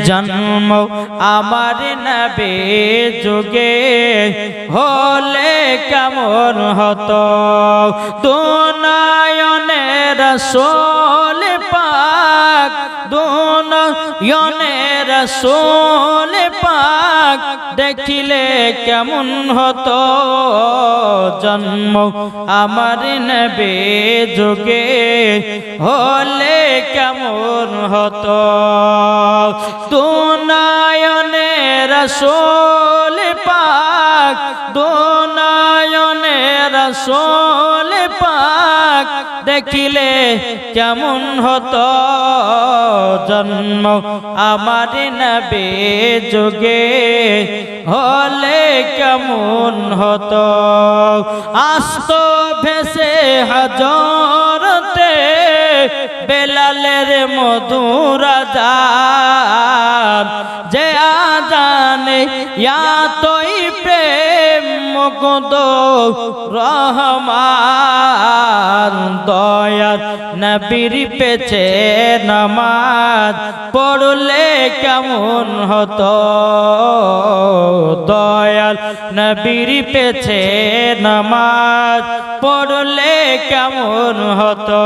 জন্ম আমার নবী যুগে হলে কেমন হতো দুনয়নে রাসূল পাক দুনয়নে রাসূল পাক দেখিলে কেমন হতো জন্ম আমার নবী যুগে হলে কেমন হতো দুনয়নে রাসূল পাক দুনয়নে রাসূল পাক দেখিলে কেমন হতো জন্ম আমার নবী যুগে হলে কেমন হতো আসতো ভেসে হযরতে বেলালের মধুর আযান যে আযানে এতই প্রেম মুগ্ধ রহমান দয়ার নবীর পেছে নামাজ পড়লে কেমন হতো দয়াল নবীর পেছে নামাজ পড়লে কেমন হতো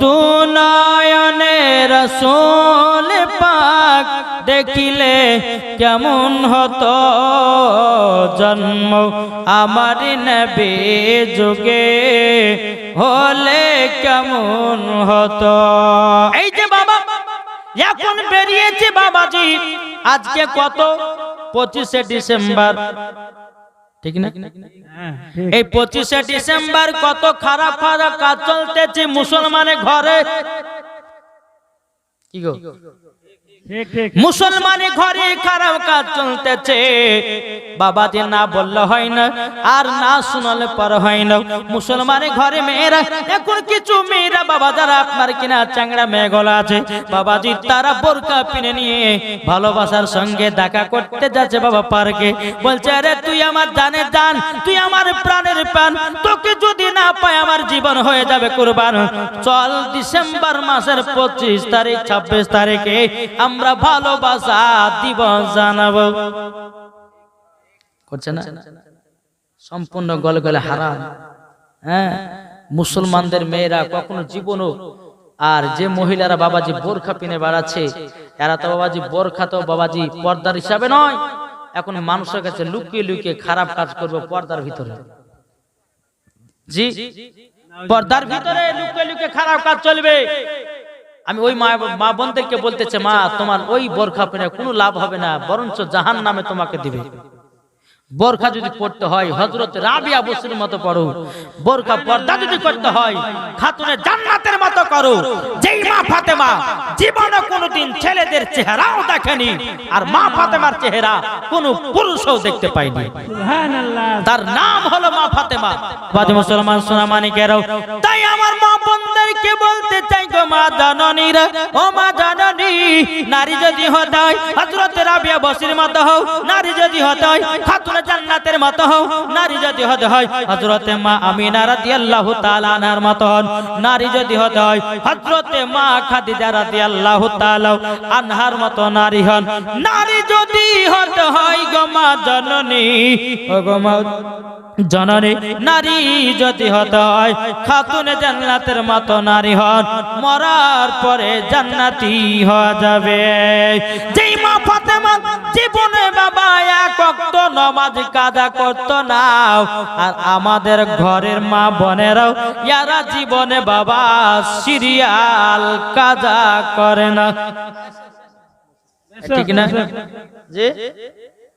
দুনয়নে রাসূল পাক দেখিলে কেমন হতো জন্ম আমার নবী যুগে হলে কেমন হতো এই যে বাবা এখন বেরিয়েছে বাবাজি আজকে কত 25শে ডিসেম্বর ঠিক না এই 25শে ডিসেম্বর কত খারাপ খারাপ কাজ চলতেছে মুসলমানের ঘরে কি গো মুসলমানের ঘরে খারাপ কাজ চলতেছে বাবাজি না বললে হয় না আর না শোনালে পর হয় না মুসলমানের ঘরে মেয়েরা এখন কিছু মেয়েরা বাবা যারা আপনার কিনা চাংড়া মেয়েগুলো আছে বাবাজি তারা বোরকা পিনে নিয়ে ভালোবাসার সঙ্গে দেখা করতে যাচ্ছে বাবা পার্কে বলছে আরে তুই আমার জানের জান তুই আমার প্রাণের প্রাণ তোকে যদি না পাই আমার জীবন হয়ে যাবে কুরবান চল ডিসেম্বর মাসের 25 তারিখ 26 তারিখে আমরা ভালোবাসা দিবস জানাবো করছে না সম্পূর্ণ গলে গলে হারাম হ্যাঁ মুসলমানদের মেয়েরা কখনো জীবনও আর যে মহিলারা বাবাজি বোরখা পিনে বেড়াচ্ছে এরা তো বাবাজি বোরখা তো বাবাজি পর্দার হিসাবে নয় এখন মানুষের কাছে লুকিয়ে লুকিয়ে খারাপ কাজ করবে পর্দার ভিতরে জি পর্দার ভিতরে লুকিয়ে লুকিয়ে খারাপ কাজ চলবে আমি ওই মা বোনদেরকে বলতেছে মা তোমার ওই বোরখা পরে কোনো লাভ হবে না বরঞ্চ জাহান্নামে তোমাকে দিবে বোরখা যদি পড়তে হয় হযরত রাবিয়া বসরির মতো পড়ো বোরখা পর্দা যদি করতে হয় খাতুনে জান্নাতের মতো করো যেই মা ফাতেমা জীবনে কোনোদিন ছেলেদের চেহারাও দেখেনি আর মা ফাতেমার চেহারা কোনো পুরুষও দেখতে পায়নি সুবহানাল্লাহ তার নাম হলো মা ফাতেমা বাজে মুসলমান সোনা মানিকেরাও তাই আমার মা বোনদেরকে বলতে চাই গো মা জাননীরা ও মা জাননী নারী যদি হয় হযরত রাবিয়া বসরির মতো হও নারী যদি হয় খাতুনে জান্নাতের মতো হও নারী যদি হতে হয় হযরতে মা আমিনা রাদিয়াল্লাহু তাআলা আনহার মতো হন নারী যদি হতে হয় হযরতে মা খাদিজা রাদিয়াল্লাহু তাআলা আনহার মতো নারী হন নারী যদি হতে হয় গো মা জননী ও গো মা জননী নারী যদি হতে হয় খাতুনে জান্নাতের মতো নারী হন মরার পরে জান্নাতি হয়ে যাবে যেই মা ফাতেমা জীবনে বাবা এক ওয়াক্ত নামাজ কাজা করত না আর আমাদের ঘরের মা বোনেরাও ইয়ারা জীবনে বাবা সিরিয়াল কাজা করে না ঠিক না জি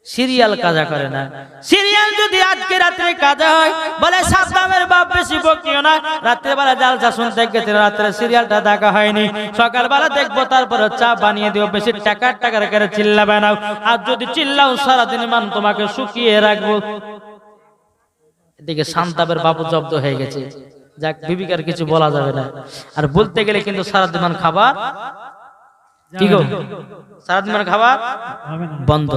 সিরিয়াল কাজা করে না সিরিয়াল যদি আজকে রাতে কাজা হয় বলে সাদ্দামের বাপ বেশি বকিও না রাতে বেলা জালসা শুনতে গেছে রাতে সিরিয়ালটা দেখা হয়নি সকাল বেলা দেখবো তারপরে চা বানিয়ে দিও বেশি টাকা করে চিল্লাবে না আর যদি চিল্লাও সারা দিন মান তোমাকে শুকিয়ে রাখবো এদিকে শান্তাবের বাবু জব্দ হয়ে গেছে যাক বিবিকার কিছু বলা যাবে না আর বলতে গেলে কিন্তু সারা দিন খাবার কি গো সারাদিন মানে খাওয়া বন্ধ।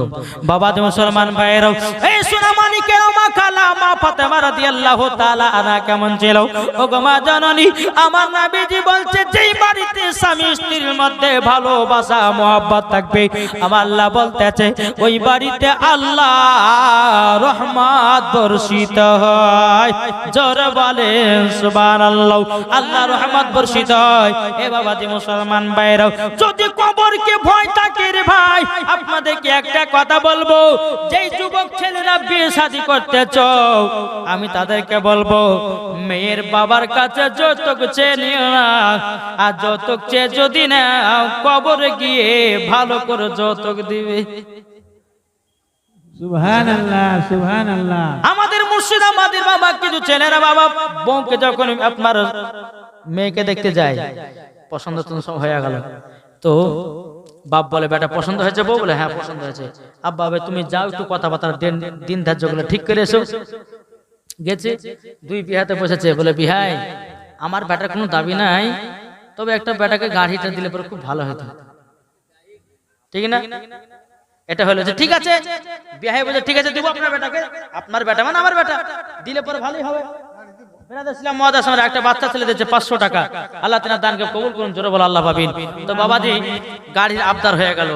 বাবা যে মুসলমান ভাইয়েরাও, এই সোনামানি কেন মা খালা মা ফাতেমা রাদিয়াল্লাহু তাআলা আনহা কেমন ছিল? ও গো মা জননী, আমার নবীজি বলছে যেই বাড়িতে স্বামী স্ত্রীর মধ্যে ভালোবাসা মহব্বত থাকবে, আমার আল্লাহ বলতেছে ওই বাড়িতে আল্লাহ রহমত বর্ষিত হয়। জোরে বলেন সুবহানাল্লাহ। আল্লাহ রহমত বর্ষিত হয়। এ বাবা যে মুসলমান ভাইয়েরাও, যদি কবরকে ভয় থাকে রে ভাই, আপনাদেরকে একটা কথা বলবো, যেই যুবক ছেলেরা বিয়ে শাদী করতে চাও, আমি তাদেরকে বলবো মেয়ের বাবার কাছে যৌতুক চেয়ে নিও না। আর যৌতুক চেয়ে যদি না কবরে গিয়ে ভালো করে যৌতুক দিবে। সুবহানাল্লাহ সুবহানাল্লাহ। আমাদের মুর্শিদ আমাদের বাবা কিছু ছেলেরা বাবা বউকে যখন আপনার মেয়েকে দেখতে যায়, পছন্দ হয়ে গেল, তো বাপ বলে বেটা পছন্দ হয়েছে? বউ বলে হ্যাঁ পছন্দ হয়েছে। আব্বা তুমি যাও একটু কথাবার্তা দিন ধার্য গুলো ঠিক করে এসো। গেছে, দুই বিহাতে বসেছে, বলে বিহাই আমার বেটার কোনো দাবি নাই, তবে একটা বেটাকে গাড়িটা দিলে পরে খুব ভালো হতো, ঠিক না? এটা হলো যে ঠিক আছে, বিহাই বলে ঠিক আছে দিব আপনার বেটাকে, আপনার বেটা মানে আমার বেটা, দিলে পরে ভালোই হবে। একটা বাচ্চা ছেলে দিচ্ছে 500 টাকা, আল্লাহ তিনার দানকে কবুল করুন, জোরে বলো আল্লাহ পাবিন। তো বাবাজি গাড়ির আবদার হয়ে গেল।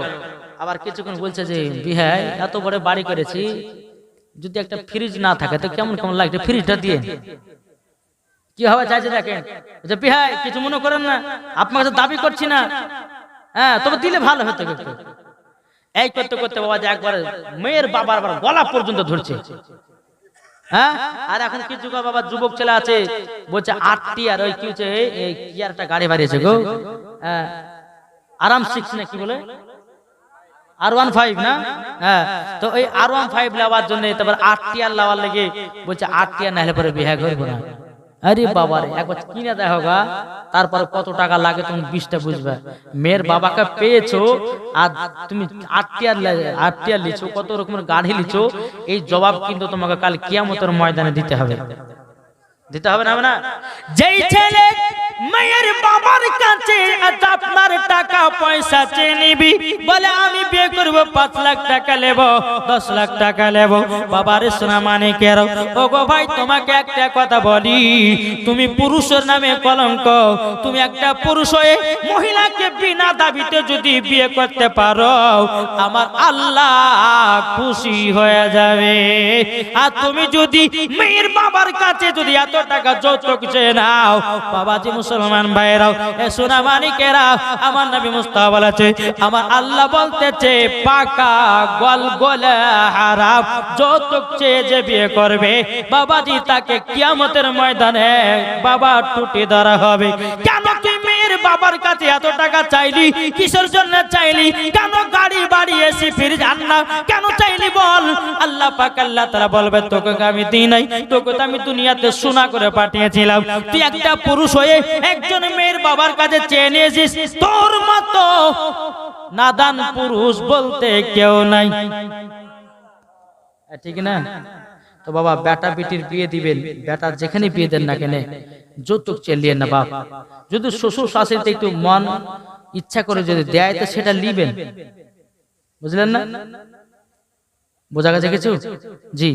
আবার কিছুক্ষণ বলছে যে বিহাই এত বড় বাড়ি করেছি, যদি একটা ফ্রিজ না থাকে তো কেমন কেমন লাগছে, ফ্রিজটা দিয়ে কি হবে চাইছে দেখেন। যে বিহাই কিছু মনে করেন না, আপনার কাছে দাবি করছি না, হ্যাঁ তবে দিলে ভালো হতো একটু। এই করতে করতে বাবাজি একবার মেয়ের বাবার গলা পর্যন্ত ধরছে। হ্যাঁ, আর এখন কিছু বাবা যুবক ছেলে আছে বলছে 8টি আর ওই কি হচ্ছে এই কি আর একটা গাড়ি বাড়িয়েছে গো, আরাম 6 না কি বলে R15 না? হ্যাঁ, তো ওই R15 লাওয়ার জন্য তারপর 8টি আর লাওয়ার লেগে বলছে 8টি আর না হলে পরে বিয়ে করবো না। আরে বাবা রে, একবার কিনে দেয় হোগা, তারপরে কত টাকা লাগে তুমি 20টা বুঝবে। মেয়ের বাবাকে পেয়েছো আর তুমি 8টি আর লিছো, কত রকমের গাড়ি লিছো, এই জবাব কিন্তু তোমাকে কাল কিয়ামতের ময়দানে দিতে হবে। দিতে হবে না? না, যেই ছেলে মেয়ের বাবার কাছে আপনার টাকা পয়সা চেয়ে নিবি, বলে আমি বিয়ে করব, 5 লাখ টাকা নেব, 10 লাখ টাকা নেব, বাবার সোনা মানে কেন? ও গো ভাই তোমাকে একটা কথা বলি, তুমি পুরুষের নামে কলঙ্ক। তুমি একটা পুরুষ হয়ে মহিলাকে বিনা দাবিতে যদি বিয়ে করতে পারো, আমার আল্লাহ খুশি হয়ে যাবে। আর তুমি যদি মেয়ের বাবার কাছে যদি এত টাকা যৌতুক চেয়ে নাও, বাবাজি মুসলমান ভাইরাও, এ সোনা মানিকেরা, আমার নবী মুস্তাফা বলেছে, আমার আল্লাহ বলতেছে পাকা গলগলে হারাম যৌতুক চেয়ে যে বিয়ে করবে, বাবাজি তাকে কিয়ামতের ময়দানে বাবা টুটি ধরা হবে। কেন তুই মেয়ের বাবার কাছে এত টাকা চাইলি? কিসের জন্য চাইলি? কেন গাড়ি বাড়ি এসি ফিরে যান না কেন চাইলি বল? আল্লাহ পাক আল্লাহ তাআলা বলবে তোকে আমি দিই নাই, তোকে তো আমি দুনিয়াতে সোনা করে পাঠিয়েছিলাম। তুই একটা পুরুষ হয়ে একজন মেয়ের বাবার কাছে চেয়ে নিয়েছিস, তোর মতো নাদান পুরুষ বলতে কেউ নাই, ঠিক না? তো বাবা বেটা বেটির বিয়ে দিবেন, বেটা যেখানে বিয়ে দেন না কেন যৌতুক চেলিয়ে না বাপ। যদি শ্বশুর শাশুড়িতে একটু মন ইচ্ছা করে যদি দেয় তো সেটা লিবেন, বুঝলেন না? বোঝা গেছে কিছু? জি,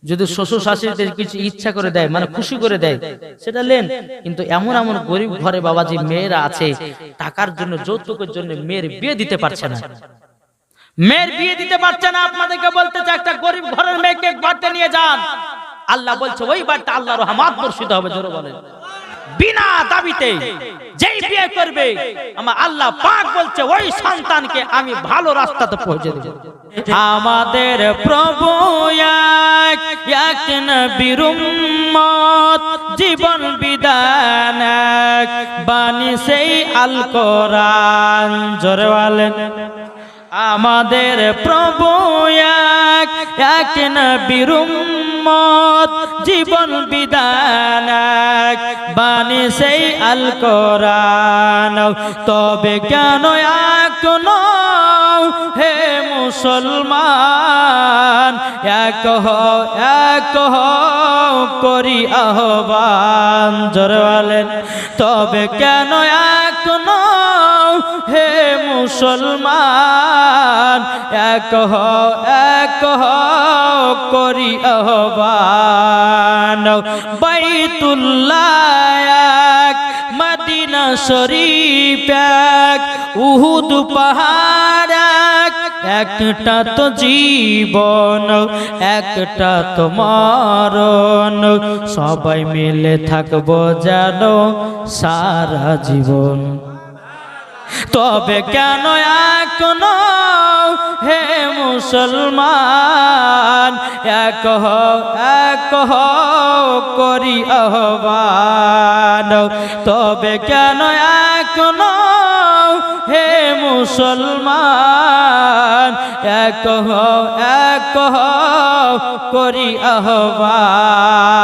যদি শ্বশুর শাশুড়িতে কিছু ইচ্ছা করে দেয় মানে খুশি করে দেয় সেটা লেন। কিন্তু এমন এমন গরিব ঘরে বাবাজি মেয়েরা আছে টাকার জন্য যৌতুকের জন্য মেয়ের বিয়ে দিতে পারছে না, মেয়ের বিয়ে দিতে পারছে না। আপনাদেরকে বলতে চাই একটা গরিব ঘরের মেয়েকে বাড়িতে নিয়ে যান, আল্লাহ বলছে ওই বাড়িতে আল্লাহ রহমত বর্ষিত হবে। জোরে বলেন, বিনা দাবিতে যেই বিয়ে করবে আমার আল্লাহ পাক বলছে ওই সন্তানকে আমি ভালো রাস্তাতে পৌঁছে দেব। আমাদের প্রভু এক নবীর উম্মত, জীবন বিধান বাণী সেই আল কোরআন। জোরে বলেন, আমাদের প্রভু এক নবীর উম্মত, জীবন বিধান বাণী সেই আল কোরআন। তবে কেন এখনো হে মুসলমান এক করি আহ্বান। জোরে বলেন, তবে কেন এখনো হে মুসলমান এক করি আহ্বান বাইতুল্লাহ এক মদিনা শরীফ এক উহুদ পাহাড় এক একটা তো জীবন একটা তো মরণ সবাই মিলে থাকবো যেন সারা জীবন তবে কেন এখনো হে মুসলমান এক করি আহ্বান তবে কেন এখনো হে মুসলমান এক করি আহ্বান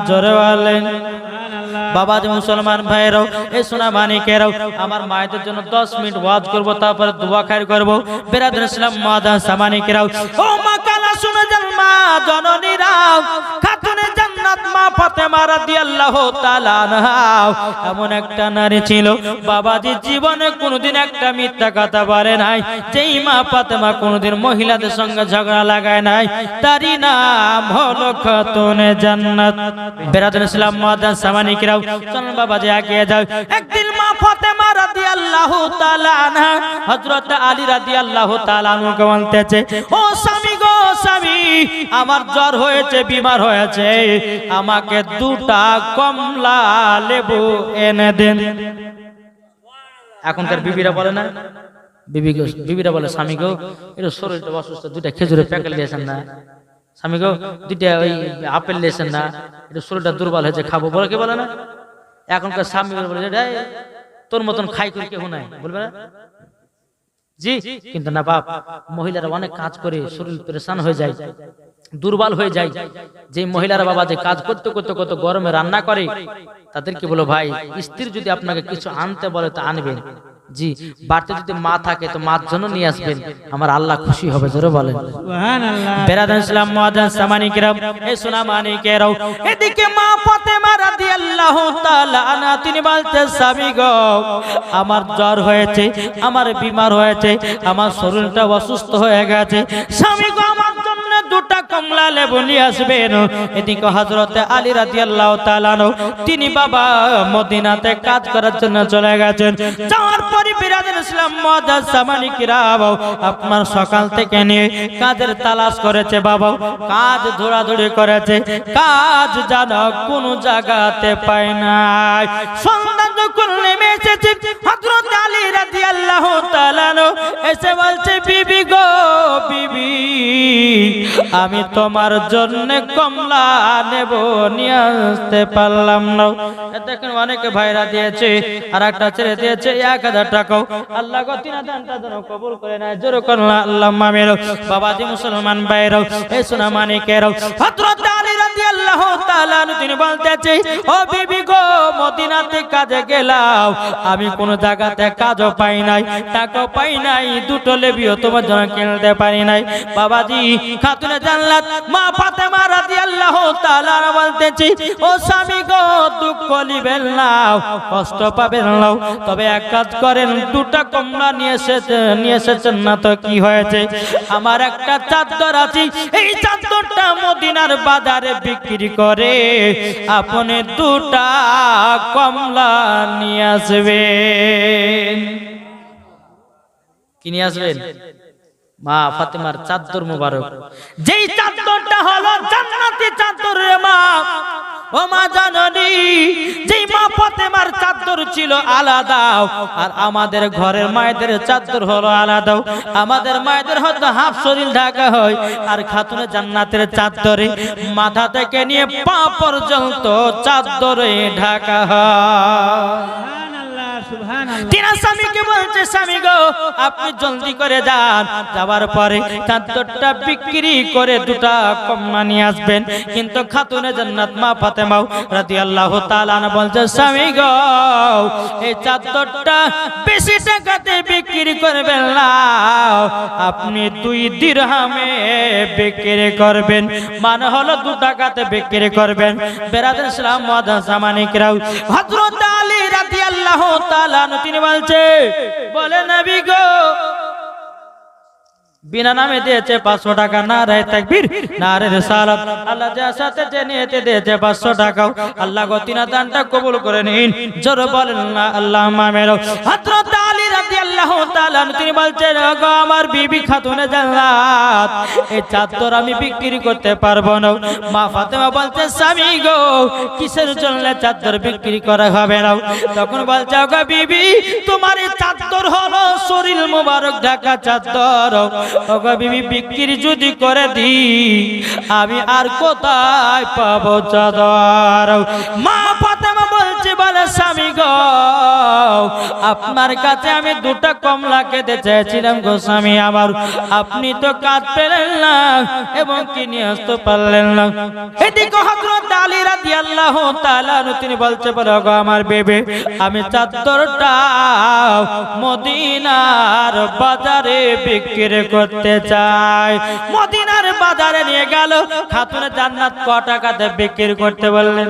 জোরে বলেন বাবা যে মুসলমান ভাইরাও এই সোনা মানিকেরাও আমার মায়েদের জন্য 10 মিনিট ওয়াজ করব তারপরে দোয়া খায়র করব বেরাদার ইসলাম মাদা সামানিকেরাও ও মা কালা শুনে যান মা জননীরাও খাতুনে জান্নাত মা ফাতেমা রাদিয়াল্লাহু তাআলা আনহা এমন একটা নারী ছিল বাবাজি জীবনে কোনোদিন একটা মিথ্যা কথা বলে নাই যেই মা ফাতেমা কোনোদিন মহিলাদের সঙ্গে ঝগড়া লাগায় নাই তারই নাম হলো খাতুনে জান্নাত বেরাদার ইসলাম মাদা সামানিকেরাও চলুন বাবাজি এগিয়ে যাও একদিন মা ফাতেমা রাদিয়াল্লাহু তাআলা আনহা হযরত আলী রাদিয়াল্লাহু তাআলা আনহুকে বলতেছে ও স্বামী গো স্বামী আমার জ্বর হয়েছে বিমার হয়েছে আমাকে 2টা কমলা লেবু এনে দেন এখনকার বিবিরা বলে না বিবিরা বলে স্বামী গো এর শরীরটা অসুস্থ 2টা খেজুরের প্যাকেট দিয়েছেন না স্বামী গো 2টা ওই আপেল দিয়েছেন না এটা শরীরটা দুর্বল হয়েছে খাবো বলে কি বলে না এখনকার স্বামী বলে তোর মতন খাই করে কেউ নাই বলবে না জি কিন্তু না বাপ মহিলারা অনেক কাজ করে শরীর পরেশান হয়ে যায় দুর্বল হয়ে যায় যে মহিলারা বাবা যে কাজ করতে করতে কত গরমে রান্না করে তাদেরকে বলো ভাই স্ত্রী যদি আপনাকে কিছু আনতে বলে তা আনবেন জি বাড়িতে যদি মা থাকে তো মার জন্য নিয়ে আসবেন আমার আল্লাহ খুশি হবে জোরে বলেন সুবহানাল্লাহ বেরাদার ইসলাম মুআজ্জাজ সামানিকেরাম এই সোনা মানিকেরাও এদিকে মা ফাতেমা রাদিয়াল্লাহু তাআলা আনহা তিনি বলতেন স্বামী গো আমার জ্বর হয়েছে আমার বিমার হয়েছে আমার শরীরটা অসুস্থ হয়ে গেছে স্বামী গো আমার জন্য 2টা কমলা লেবু নিয়ে আসবেন এদিকে হযরত আলী রাদিয়াল্লাহু তাআলা আনহু তিনি বাবা মদিনাতে কাজ করার জন্য চলে গেছেন যাওয়ার পরে বিরাদার ইসলাম মুআজ্জাজ সামানিকেরাম আপনার সকাল থেকে নিয়ে কাজের তালাশ করেছে বাবা কাজ দৌড়াদৌড়ি করেছে কাজ জানা কোন জায়গাতে পায় নাই সন্ধ্যা যখন নেমে এসেছে হযরত আলী রাদিয়াল্লাহু তাআলা এসে বলছে বিবি গো বিবি আমি তোমার জন্য কমলা নেব নিয়ে আসতে পারলাম না দেখেন অনেকে ভাইরা দিয়েছে আর একটা ছেড়ে দিয়েছে 1000 টাকা আল্লাহ গো 3000 টাকা যেন কবুল করে নেয় জোরে করুন আল্লাহুম্মা আমিন বাবাজি মুসলমান ভাইরাও এই সোনা মানিকেরাও হযরত আলী রাদিয়াল্লাহু তাআলা তিনি বলতেছে ও বিবি গো মদিনাতে কাজে গেলাম আমি কোন জায়গাতে কাজও পাই নাই টাকাও পাই নাই 2টো লেবিও তোমার জন্য কিনতে পারি নাই বাবাজি খাতুনে জান্নাত মা ফাতেমা রাদিয়াল্লাহু তাআলা বলতেছে ও স্বামী গো দুঃখ নিবেন না কষ্ট পাবেন না তবে এক কাজ করেন 2টা কমলা নিয়ে এসেছেন না তো কি হয়েছে আমার একটা চাদর আছে এই চাদরটা মদিনার বাজারে বিক্রি করে আপনি 2টা কমলা নিয়ে আসবেন কি নিয়ে আসবেন মা ফাতেমার চাদর মোবারক যেই চাদরটা হলো জান্নাতি চাদর রে মা ও মা জাননি যেই মা ফাতেমার চাদর ছিল আলাদা আর আমাদের ঘরের মায়েদের চাদর হলো আলাদা আমাদের মায়েদের হয়তো হাফ শরীর ঢাকা হয় আর খাতুনে জান্নাতের চাদরে মাথা থেকে নিয়ে পা পর্যন্ত চাদরে ঢাকা হয় তিনা স্বামীকে বলছে স্বামী গো আপনি জলদি করে যান যাওয়ার পরে চাদরটা বিক্রি করে 2টা কমলা নিয়ে আসবেন কিন্তু খাতুনে জান্নাত মা ফাতেমা রাদিয়াল্লাহু তাআলা বলছে স্বামী গো এই চাদরটা বেশি টাকাতে বিক্রি করবেন না আপনি 2 দিরহামে বিক্রি করবেন, মানে হলো 2 টাকাতে বিক্রি করবেন। বেরাদার ইসলাম মুআজ্জাজ সামানিকরাও, হযরত আলী রাদিয়াল্লাহু তাআলা তিনি বলে নবী গো, বিনা নামে দিয়েছে 500 টাকা, নারায়ে তাকবীর, নারায়ে রিসালাত। আল্লাহ যার সাথে যে নিয়তে দিয়েছে 500 টাকা, আল্লাহ গো তিনা দানটা কবুল করে নিন। জোরে বলেন না আল্লাহুম্মা আমিন। হযরত আলী রাদিয়াল্লাহু তাআলা তিনি বলছেন, গো আমার বিবি খাতুনে জান্নাত, এই চাদর আমি বিক্রি করতে পারবো না। মা ফাতেমা বলছে, স্বামী গো কিসের জন্য চাদর বিক্রি করা হবে না? তখন বলছে, গো বিবি তোমার এই চাদর হলো শরীর মোবারক ঢাকা চাদর, ওগো বিবি বিক্রি যদি করে দি আমি আর কোথায় পাবো চাদর? মা ফাতেমা বলছে, বলে স্বামী গো আপনার কাছে আমি 2টা কমলা খেতে চেয়েছিলাম গো স্বামী আমার, আপনি তো কাজ পেলেন না এবং কি নিয়ে আসতে পারলেন না। এদিকে হযরত আলী রাদিয়াল্লাহু তাআলা তিনি বলছে, বলে গো আমার বেবে আমি চাদরটা মদিনার বাজারে বিক্রি করতে চাই। মদিনার বাজারে নিয়ে গেল, খাতুনে জান্নাত ক টাকাতে বিক্রি করতে বললেন?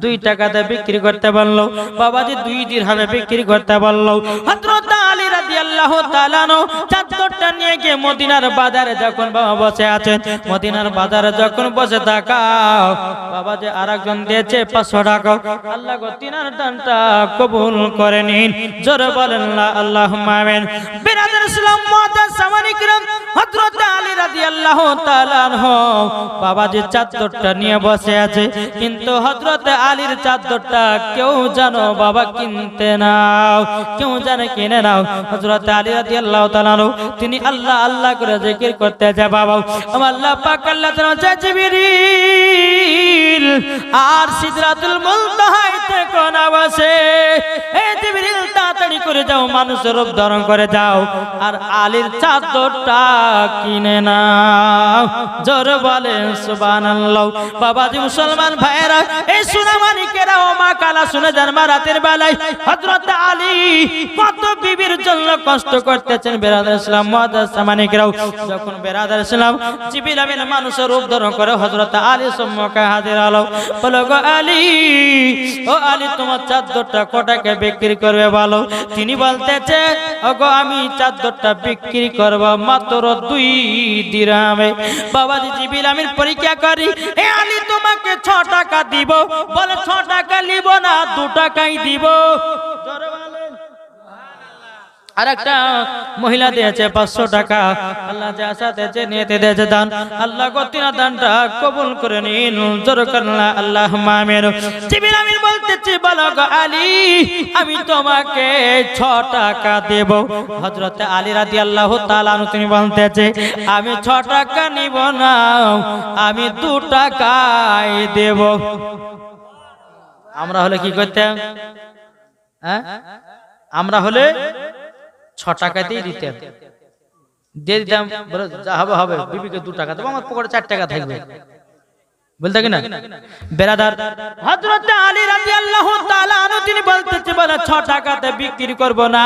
2 টাকাতে বিক্রি করতে বললো। বাবাজি 2 দিরহামে বিক্রি করতে বললো। হযরত আলী রাদিয়াল্লাহু তাআলা চাদরটা নিয়ে গিয়ে মদিনার বাজারে যখন বাবা বসে আছেন, মদিনার বাজারে যখন বসে থাকা বাবাজি আরেকজন দিয়েছে 500 টাকা, আল্লাহ গো তিনার দানটা কবুল করে নিন। জোরে বলেন না আল্লাহুম্মা আমিন। বিরাদার ইসলাম মুআজ্জাজ সামানিকরাম, হযরত আলী রাদিয়াল্লাহু তাআলা বাবাজি চাদরটা নিয়ে বসে আছে, কিন্তু হযরত আলীর চাদরটা কেউ জানো বাবা কিনতে নাও, কেউ জানে কিনে নাও। হযরত আলী রাদিয়াল্লাহু তাআলা তিনি আল্লাহ আল্লাহ করে জিকির করতে যায়। বাবা আমার আল্লাহ পাক আল্লাহ তাআলা জিবরিল আর সিদরাতুল মুনতাহাতে কোন বসে, এ জিবরিল তাড়াতাড়ি করে যাও, মানুষের রূপ ধারণ করে যাও আর আলীর চাদরটা কিনে নাও। জোরে বলেন সুবহানাল্লাহ। বাবাজি মুসলমান ভাইরা, এই সুনামানিকেরা ও মা কালা শুনে যান, মা রাতের বেলায় হযরত আলী কত বিবির জন্য কষ্ট করতেছেন। বেরাদার ইসলাম মুআজ্জাজ সামানিকেরাও, যখন বেরাদার ইসলাম জিবরিল আমিন মানুষের রূপ ধারণ করে হযরত আলী সম্মুখে হাজির হলো, বলো গো আলী, ও আলী তোমার চাদরটা কটাকে বিক্রি করবে বলো? তিনি বলতেছে, ওগো আমি চাদরটা বিক্রি করব মাত্র 2 দিরহামে। বাবাজি জিবরিল আমিন পরীক্ষা করি, এ আলী তোমাকে 6 টাকা দিব, বলে 6 টাকা নিব না, 2 টাকাই দিব। জোরে বলেন। আরেকটা মহিলা দিয়েছে 500 টাকা, আল্লাহ যার সাথে যে নিয়তে দিয়েছে দান, আল্লাহ গো তিনার দানটা কবুল করে নিন। জোরে বলেন আল্লাহুম্মা আমিন। জিবরিল আমিন বলতেছে, বলো গো আলী আমি তোমাকে 6 টাকা দেব। হযরত আলী রাদিয়াল্লাহু তাআলা তিনি বলতেছে, আমি 6 টাকা নিব না, আমি 2 টাকাই দেব। আমরা হলে কি করতাম? আমরা হলে 6 টাকাতেই দিতাম, দিয়ে দিতাম, বলে যা হবে হবে, বিবিকে 2 টাকা দেবো, আমার পকেটে 4 টাকা থাকবে, বলতে কিনা? বেরাদার হযরত আলী রাদিয়াল্লাহু তাআলা তিনি বলতেছে, বলে 6 টাকাতে বিক্রি করব না,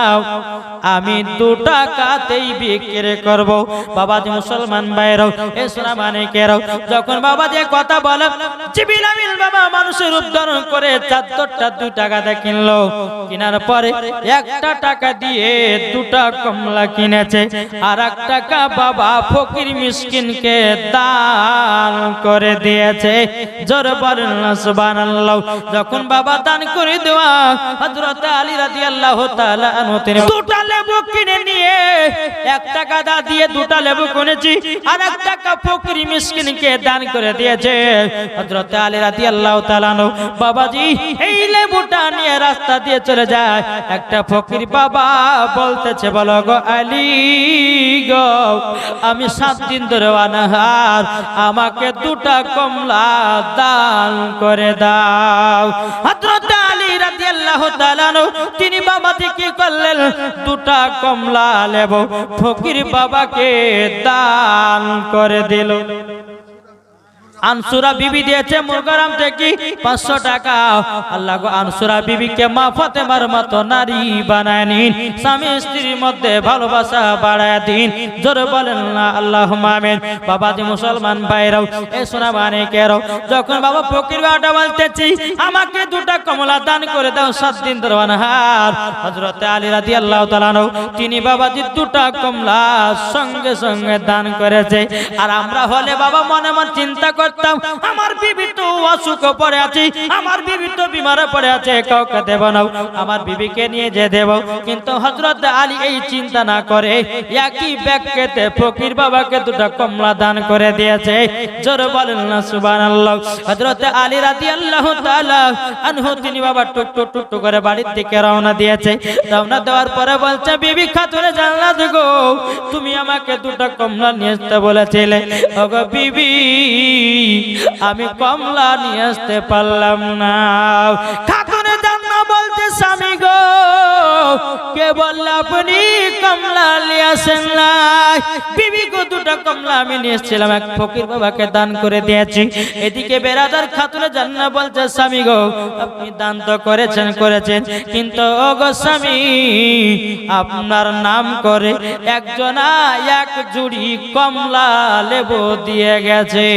আমি 2 টাকাতেই বিক্রি করব। বাবাজি মুসলমান ভাইরাও, এ সুনামানিকেরাও, যখন বাবাজি কথা বলে, জিবরিল আমিন বাবা মানুষের রূপ ধারণ করে চাদরটা 2 টাকাতে কিনলো। কেনার পরে 1 টাকা দিয়ে 2টা কমলা কিনেছে, আর 1 টাকা বাবা ফকির মিসকিনকে দান করে দিয়েছে। জোরে বলেন সুবহানাল্লাহ। যখন বাবা দান করে দেওয়া, হযরত আলী রাদিয়াল্লাহু তাআলা আনহু তিনি 2টা লেবু কিনে নিয়ে 1 টাকা দিয়ে 2টা লেবু কিনেছি, আর 1 টাকা ফকির মিসকিনকে দান করে দিয়েছে। হযরত আলী রাদিয়াল্লাহু তাআলা আনহু বাবাজি এই লেবুটা নিয়ে রাস্তা দিয়ে চলে যায়। একটা ফকির বাবা বলতেছে, বলো গো আলী গো, আমি 7 দিন ধরে অনাহার, আমাকে 2টা কমলা দান করে দাও। হযরত আলী রাদিয়াল্লাহু তাআলা তিনি বাবাকে কি করলেন? 2টা কমলা লেবু ফকির বাবাকে দান করে দিল। আনসুরা বিবি দিয়েছে মুরগারাম থেকে 500 টাকা। আল্লাহ গো আনসুরা বিবিকে মা ফাতেমার মতো নারী বানায় নিন, স্বামী স্ত্রীর মধ্যে ভালোবাসা বাড়ায় দিন। জোরে বলেন না আল্লাহুম্মা আমিন। বাবাজি মুসলমান ভাইরাও এ সোনা মানিকেরাও, যখন বাবা ফকির বাবাটা বলতেছি আমাকে 2টা কমলা দান করে দাও 7 দিন ধরে অনাহার, হযরত আলী রাদিয়াল্লাহু তাআলা আনহু তিনি বাবাজি 2টা কমলা সঙ্গে সঙ্গে দান করেছে। আর আমরা হলে বাবা মনে মনে চিন্তা করতাম আমার বিবি তো অসুখ পড়ে আছে, আমার বিবি তো বিমারে পড়ে আছে, কাউকে দেব না, আমার বিবিকে নিয়ে যে দেব। কিন্তু হযরত আলী এই চিন্তা না করে একই ব্যাগতে ফকির বাবাকে 2টা কমলা দান করে দিয়েছে। জোরে বলেন না সুবহানাল্লাহ। হযরত আলী রাদিয়াল্লাহু তাআলা আনহু তিনি বাবা টুক টুক টুক টুক করে বাড়ির দিকে রওনা দিয়েছে। রওনা দেওয়ার পরে বলছে বিবি খাতুনে জান্নাত গো, তুমি আমাকে 2টা কমলা নিয়ে আসতে বলেছিলে। ওগো বিবি আমি কমলা নিয়ে আসতে পারলাম না। খাতুনে জান্নাত বলতে স্বামী গো কে বলল আপনি কমলা নিয়ে আসেন না? বিবি গো 2টা কমলা আমি নিয়ে এসেছিলাম, এক ফকির বাবাকে দান করে দিয়েছি। এদিকে বেরাদার খাতুনে জান্নাত বলছে স্বামী গো আপনি দান তো করেছেন কিন্তু ওগো স্বামী আপনার নাম করে একজনা 1 জুড়ি কমলা লেবু দিয়ে গেছে।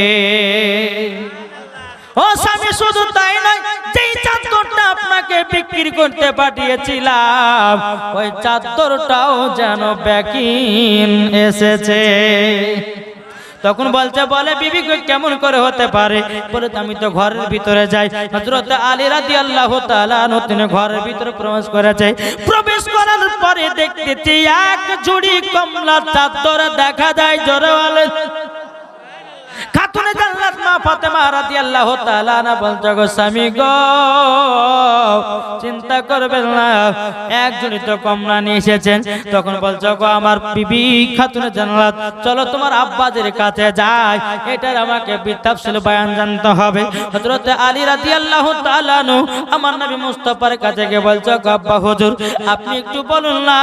ও স্বামী শুধু তাই নয়, যেই চাদরটা আপনাকে বিক্রি করতে পাঠিয়েছিলাম ওই চাদরটাও যেন ব্যাকিন এসেছে। তখন বলছে বলে বিবি কেমন করে হতে পারে? বলে আমি তো ঘরের ভিতরে যাই। হযরত আলী রাদিয়াল্লাহু তাআলা আনহু তিনি ঘরের ভিতরে প্রবেশ করেছে। প্রবেশ করার পরে দেখতেছি 1 জুড়ি কমলা চাদর দেখা যায়। জোরে বলেন খাতুনে জান্নাত মা ফাতেমা রাদিয়াল্লাহু তাআলা আনহা বলছে গো স্বামী গো চিন্তা করবেন না, 1 জুড়ি তো কমলা নিয়ে এসেছেন। তখন বলছে গো আমার বিবি খাতুনে জান্নাত চলো তোমার আব্বাজির কাছে যাই, এটার আমাকে বিতাফসিল বয়ান জানতে হবে। হযরত আলী রাদিয়াল্লাহু তাআলা আনহু আমার নবী মুস্তাফার কাছে গিয়ে বলছে গো আব্বা হুজুর আপনি একটু বলুন না,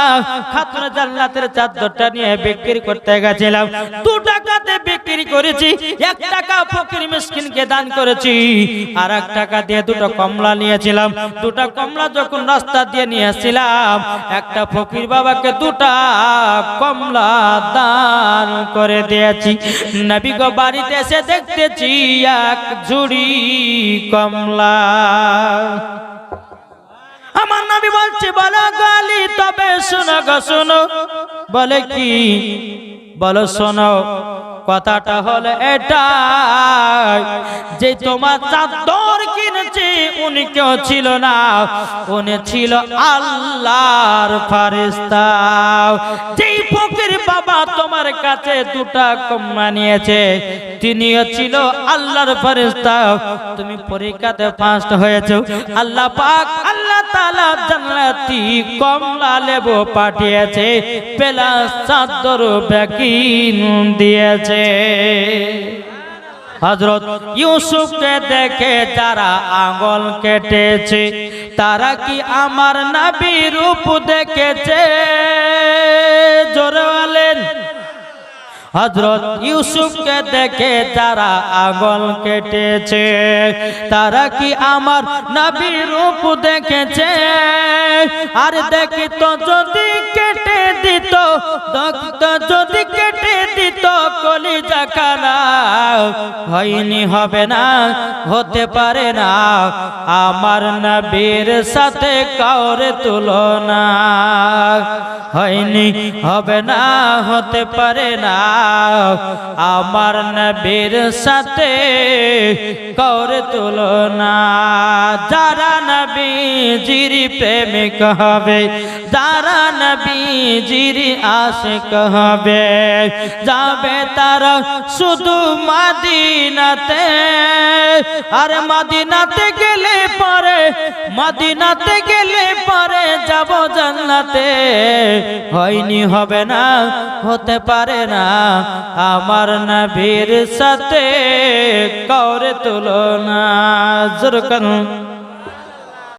খাতুনে জান্নাতের চাদরটা নিয়ে বিক্রি করতে গেছিলাম, 2 টাকাতে বিক্রি করেছি, 1 টাকা ফকির মিসকিনকে দান করেছি, আর 1 টাকা দিয়ে 2টা কমলা নিয়েছিলাম। 2টা কমলা যখন রাস্তা দিয়ে নিয়ে আসছিলাম একটা ফকির বাবাকে 2টা কমলা দান করে দিয়েছি। নবী গো বাড়িতে এসে দেখতেছি 1 জুড়ি কমলা। আমার নবী বলছে বলো গালি তবে শোনো গো শোনো। বলে কি? বলো শোনো কথাটা হলো এটাই যে তোমার চাদর কিনেছে উনি কেউ ছিল না, উনি ছিল আল্লাহর ফেরেশতা। যেই ফকির বাবা তোমার কাছে 2টা কমলা নিয়েছে তিনিও ছিল আল্লাহর ফেরেশতা। তুমি পরীক্ষাতে ফার্স্ট হয়েছো, আল্লাহ পাক আল্লাহ তাআলা জান্নাতি কমলা লেবু পাঠিয়েছে, প্লাস চাদর ব্যাকিন দিয়েছে। হযরত ইউসুফকে দেখে যারা আঙ্গুল কেটেছে তারা কি আমার নবীর রূপ দেখেছে? জোরে বলেন। হযরত ইউসুফকে দেখে যারা আঙ্গুল কেটেছে তারা কি আমার নবীর রূপ দেখেছে? আর দেখিত যদি কেটে দিত, যদি কেটে দিত কলিজা খানা, হয়নি হবে না হতে পারে না আমার নবীর সাথে কাউরে তুলনা, হয়নি হবে না হতে পারে না আমার নবীর সাথে কাউরে তুলনা। যারা নবীজির প্রেমিক হবে, যারা নবীজির আশিক হবে, যাবে তারা শুধু মদিনাতে। আর মদিনাতে গেলে পরে, মদিনাতে গেলে পরে যাব জান্নাতে, হয়নি হবে না হতে পারে না আমার নবীর সাথে কাউরে তুলনা। জোরে কান